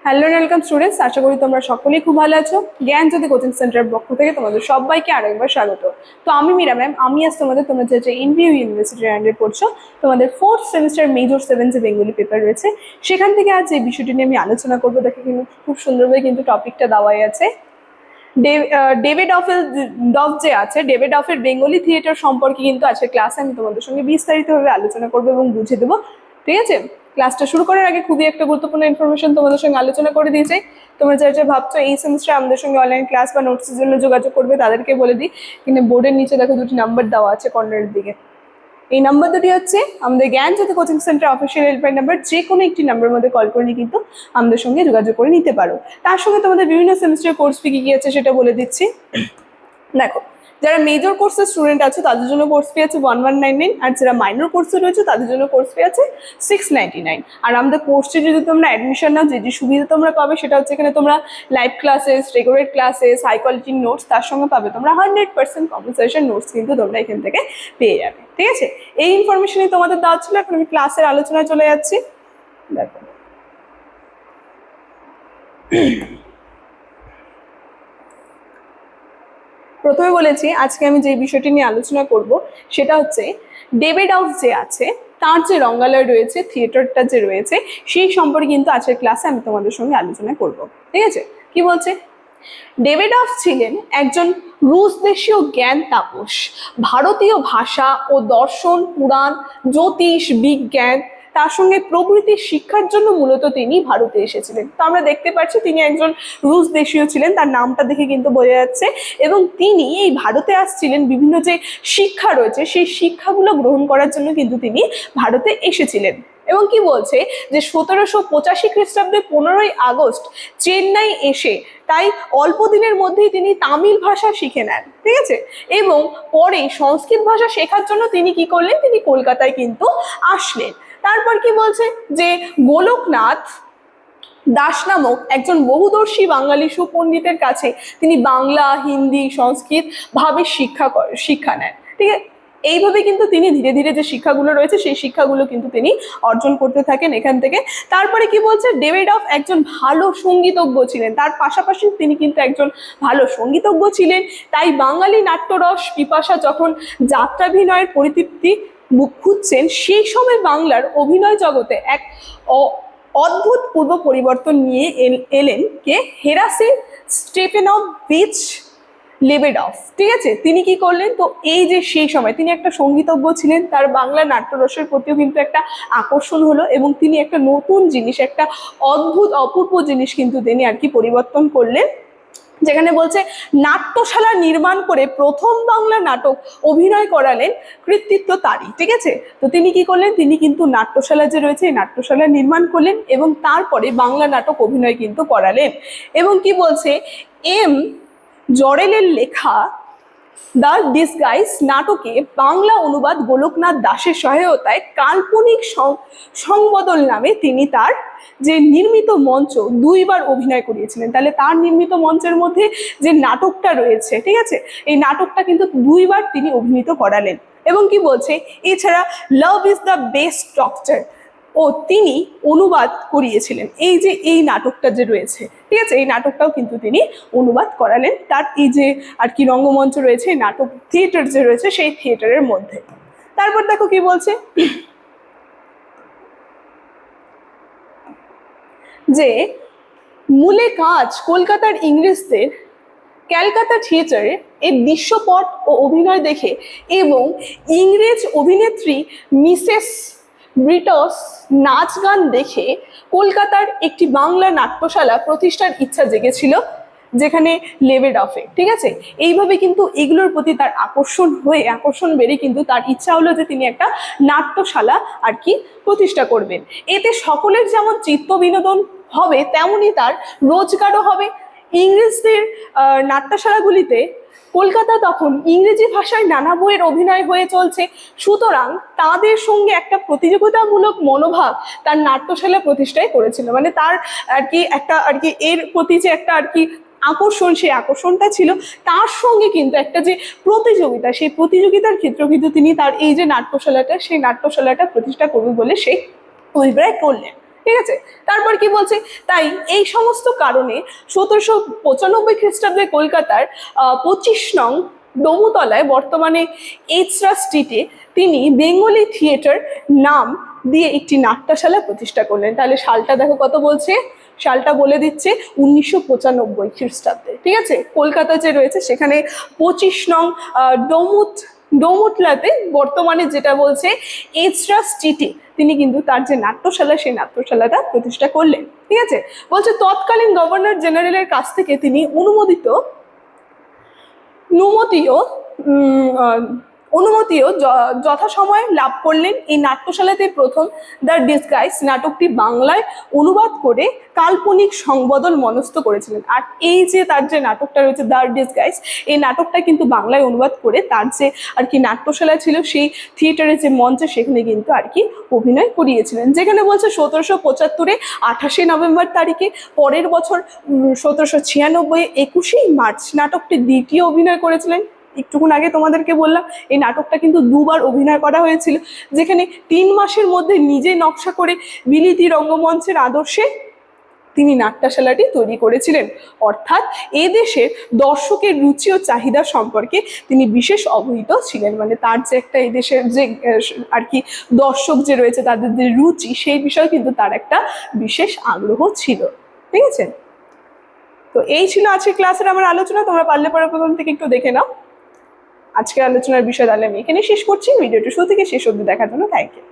Hello welcome students, আশা করি তোমরা সকলেই খুব ভালো আছো। জ্ঞানজ্যোতি কোচিং সেন্টারের পক্ষ থেকে তোমাদের সবাইকে আরেকবার স্বাগত। তো আমি মীরা ম্যাম, আমি আজ তোমাদের যে এনবিইউ ইউনিভার্সিটির আন্ডারে পড়ছো, তোমাদের 4th সেমিস্টার মেজর 7 যে বেঙ্গলি পেপার রয়েছে, সেখান থেকে আজ এই বিষয়টি নিয়ে আমি আলোচনা করবো। দেখে কিন্তু খুব সুন্দরভাবে কিন্তু টপিকটা দেওয়াই আছে। ডেভিড ডফ যে আছে, ডেভিড ডফের বেঙ্গলি থিয়েটার সম্পর্কে কিন্তু আজকে ক্লাসে আমি তোমাদের সঙ্গে বিস্তারিতভাবে আলোচনা করবো এবং বুঝে দেবো। ঠিক আছে, ক্লাসটা শুরু করার আগে খুবই একটা গুরুত্বপূর্ণ ইনফরমেশন তোমাদের সঙ্গে আলোচনা করে দিয়েছি। তোমরা যারা ভাবছো এই সেমিস্টারে আমাদের সঙ্গে অনলাইন ক্লাস বা নোটসের জন্য যোগাযোগ করবে, তাদেরকে বলে দিই, কিন্তু বোর্ডের নিচে দেখো দুটি নাম্বার দেওয়া আছে কর্নারের দিকে। এই নাম্বার দুটি হচ্ছে আমাদের Gyanjyoti coaching centre official helpline number. যে কোনো একটি নাম্বারের মধ্যে কল করে কিন্তু আমাদের সঙ্গে যোগাযোগ করে নিতে পারো। তার সঙ্গে তোমাদের বিভিন্ন সেমিস্টার কোর্স ফি কি আছে সেটা বলে দিচ্ছি। দেখো, যারা মেজর কোর্সের স্টুডেন্ট আছে তাদের জন্য কোর্স ফি আছে 1199, আর যারা মাইনর কোর্সে রয়েছে তাদের জন্য কোর্স ফি আছে 699। আর আমাদের কোর্সে যদি তোমরা অ্যাডমিশন নাও, যে সুবিধা তোমরা পাবে সেটা হচ্ছে এখানে তোমরা live classes, regular classes, high কোয়ালিটির নোটস, তার সঙ্গে পাবে তোমরা 100% কম্পালসেশন নোটস কিন্তু তোমরা এখান থেকে পেয়ে যাবে। ঠিক আছে, এই ইনফরমেশনই তোমাদের দেওয়া ছিল। এখন আমি ক্লাসের আলোচনায় চলে যাচ্ছি। দেখো, প্রথমে বলেছি আজকে আমি যে বিষয়টি নিয়ে আলোচনা করব সেটা হচ্ছে ডেভিড ডফ যে আছে তার যে রঙ্গালয় রয়েছে, থিয়েটারটা যে রয়েছে, সেই সম্পর্কে কিন্তু আজকের ক্লাসে আমি তোমাদের সঙ্গে আলোচনা করব। ঠিক আছে, কি বলছে? ডেভিড ডফ ছিলেন একজন রুশ দেশীয় জ্ঞান তাপস। ভারতীয় ভাষা ও দর্শন, পুরাণ, জ্যোতিষ, বিজ্ঞান, তার সঙ্গে প্রভৃতি শিক্ষার জন্য মূলত তিনি ভারতে এসেছিলেন। তো আমরা দেখতে পাচ্ছি তিনি একজন রুশ দেশীয় ছিলেন, তার নামটা দেখে কিন্তু বোঝা যাচ্ছে। এবং তিনি এই ভারতে আসছিলেন বিভিন্ন যে শিক্ষা রয়েছে সেই শিক্ষাগুলো গ্রহণ করার জন্য কিন্তু তিনি ভারতে এসেছিলেন। এবং কি বলছে যে 1785 খ্রিস্টাব্দে 15ই আগস্ট চেন্নাই এসে তাই অল্প দিনের মধ্যেই তিনি তামিল ভাষা শিখে নেন। ঠিক আছে, এবং পরে সংস্কৃত ভাষা শেখার জন্য তিনি কি করলেন, তিনি কলকাতায় কিন্তু আসলেন। তারপর কি বলছে যে গোলকনাথ দাস নামক একজন বহুদর্শী বাঙালি সুপণ্ডিতের কাছে তিনি বাংলা, হিন্দি, সংস্কৃত ভাবে শিক্ষা নেন। ঠিক আছে, এইভাবে কিন্তু তিনি ধীরে ধীরে যে শিক্ষাগুলো রয়েছে সেই শিক্ষাগুলো কিন্তু তিনি অর্জন করতে থাকেন এখান থেকে। তারপরে কি বলছে, ডেভিড ডফ একজন ভালো সঙ্গীতজ্ঞ ছিলেন, তার পাশাপাশি তিনি কিন্তু একজন ভালো সঙ্গীতজ্ঞ ছিলেন। তাই বাঙালি নাট্যরস পিপাসা যখন যাত্রাভিনয়ের পরিতৃপ্তি খুঁজছেন, সেই সময় বাংলার অভিনয় জগতে এক অদ্ভুত পূর্ব পরিবর্তন নিয়ে এলেন কে, হেরাসি স্টেফানোভিচ লেবেডফ। ঠিক আছে, তিনি কি করলেন, তো এই যে সেই সময় তিনি একটা সঙ্গীতজ্ঞ ছিলেন, তার বাংলা নাট্যরসের প্রতিও কিন্তু একটা আকর্ষণ হলো এবং তিনি একটা নতুন জিনিস, একটা অদ্ভুত অপূর্ব জিনিস কিন্তু তিনি আর কি পরিবর্তন করলেন, যেখানে বলছে নাট্যশালা নির্মাণ করে প্রথম বাংলা নাটক অভিনয় করালেন, কৃতিত্ব তারই। ঠিক আছে, তো তিনি কি করলেন, তিনি কিন্তু নাট্যশালা যে রয়েছে এই নাট্যশালা নির্মাণ করলেন এবং তারপরে বাংলা নাটক অভিনয় কিন্তু করালেন। এবং কি বলছে, এম জরেলের লেখা দ্য ডিসগাইজ নাটকে বাংলা অনুবাদ গোলকনাথ দাসের সহায়তায় কাল্পনিক সংবদল নামে তিনি তার যে নির্মিত মঞ্চ 2বার অভিনয় করিয়েছিলেন। তাহলে তার নির্মিত মঞ্চের মধ্যে যে নাটকটা রয়েছে, ঠিক আছে, এই নাটকটা কিন্তু 2বার তিনি অভিনীত করালেন। এবং কি বলছে, এছাড়া love is the best doctor ও তিনি অনুবাদ করিয়েছিলেন। এই যে এই নাটকটা যে রয়েছে, ঠিক আছে, এই নাটকটাও কিন্তু তিনি অনুবাদ করালেন তার এই যে আর কি রঙ্গমঞ্চ রয়েছে, নাটক থিয়েটার যে রয়েছে সেই থিয়েটারের মধ্যে। তারপর দেখো কি বলছে, যে মূলে কাজ কলকাতার ইংরেজদের ক্যালকাটা থিয়েটারে এর দৃশ্যপট ও অভিনয় দেখে এবং ইংরেজ অভিনেত্রী মিসেস ব্রিটস নাচ গান দেখে কলকাতার একটি বাংলা নাট্যশালা প্রতিষ্ঠার ইচ্ছা জেগেছিল, যেখানে লেবেডফে। ঠিক আছে, এইভাবে কিন্তু এগুলোর প্রতি তার আকর্ষণ বেড়ে কিন্তু তার ইচ্ছা হলো যে তিনি একটা নাট্যশালা আর কি প্রতিষ্ঠা করবেন। এতে সকলের যেমন চিত্ত বিনোদন হবে তেমনই তার রোজগারও হবে। ইংরেজদের নাট্যশালাগুলিতে কলকাতা তখন ইংরেজি ভাষায় নানা বইয়ের অভিনয় হয়ে চলছে, সুতরাং তাদের সঙ্গে একটা প্রতিযোগিতামূলক মনোভাব তার নাট্যশালা প্রতিষ্ঠায় করেছিল। মানে তার আর কি একটা আর কি এর প্রতি যে একটা আর কি আকর্ষণ, সেই আকর্ষণটা ছিল, তার সঙ্গে কিন্তু একটা যে প্রতিযোগিতা, সেই প্রতিযোগিতার ক্ষেত্রে কিন্তু তিনি তার এই যে নাট্যশালাটা, সেই নাট্যশালাটা প্রতিষ্ঠা করবে বলে সেই অভিপ্রায় করলেন। ঠিক আছে। তারপর কি বলছে, তাই এই সমস্ত কারণে 1795 খ্রিস্টাব্দে কলকাতার 25 নং ডোমুতলায় বর্তমানে এইচরা স্ট্রিটে তিনি বেঙ্গলি থিয়েটার নাম দিয়ে একটি নাট্যশালা প্রতিষ্ঠা করলেন। তাহলে সালটা দেখো কত বলছে, সালটা বলে দিচ্ছে 1995 খ্রিস্টাব্দে। ঠিক আছে, কলকাতা যে রয়েছে সেখানে 25 নং ডোমুতলাতে বর্তমানে যেটা বলছে এইচরা স্ট্রিটে তিনি কিন্তু তার যে নাট্যশালা সেই নাট্যশালাটা প্রতিষ্ঠা করলেন। ঠিক আছে, বলছে তৎকালীন গভর্নর জেনারেলের কাছ থেকে তিনি অনুমতিও যথাসময়ে লাভ করলেন। এই নাট্যশালাতে প্রথম দ্য ডিসগাইজ নাটকটি বাংলায় অনুবাদ করে কাল্পনিক সংবদল মনস্থ করেছিলেন। আর এই যে তার যে নাটকটা রয়েছে দ্য ডিসগাইজ, এই নাটকটা কিন্তু বাংলায় অনুবাদ করে তার যে আর কি নাট্যশালা ছিল সেই থিয়েটারের যে মঞ্চে সেখানে কিন্তু আর কি অভিনয় করিয়েছিলেন। যেখানে বলছে 1775 28 নভেম্বর তারিখে, পরের বছর 1796 21 মার্চ নাটকটি দ্বিতীয় অভিনয় করেছিলেন। একটুক্ষণ আগে তোমাদেরকে বললাম এই নাটকটা কিন্তু দুবার অভিনয় করা হয়েছিল, যেখানে 3 মাসের মধ্যে নিজে নকশা করে বিলিতি রঙ্গমঞ্চের আদর্শে তিনি নাট্যশালাটি তৈরি করেছিলেন। অর্থাৎ এদেশের দর্শকের রুচি ও চাহিদা সম্পর্কে তিনি বিশেষ অবহিত ছিলেন। মানে তার যে একটা এদেশের যে আর কি দর্শক যে রয়েছে তাদের যে রুচি, সেই বিষয়ে কিন্তু তার একটা বিশেষ আগ্রহ ছিল। ঠিক আছে, তো এই ছিল আজকের ক্লাসের আমার আলোচনা। তোমরা পারলে পরে প্রথম থেকে একটু দেখে নাও। আজকের আলোচনার বিষয় তাহলে আমি এখানে শেষ করছি। ভিডিওটি শুরু থেকে শেষ অবধি দেখার জন্য থ্যাংক ইউ।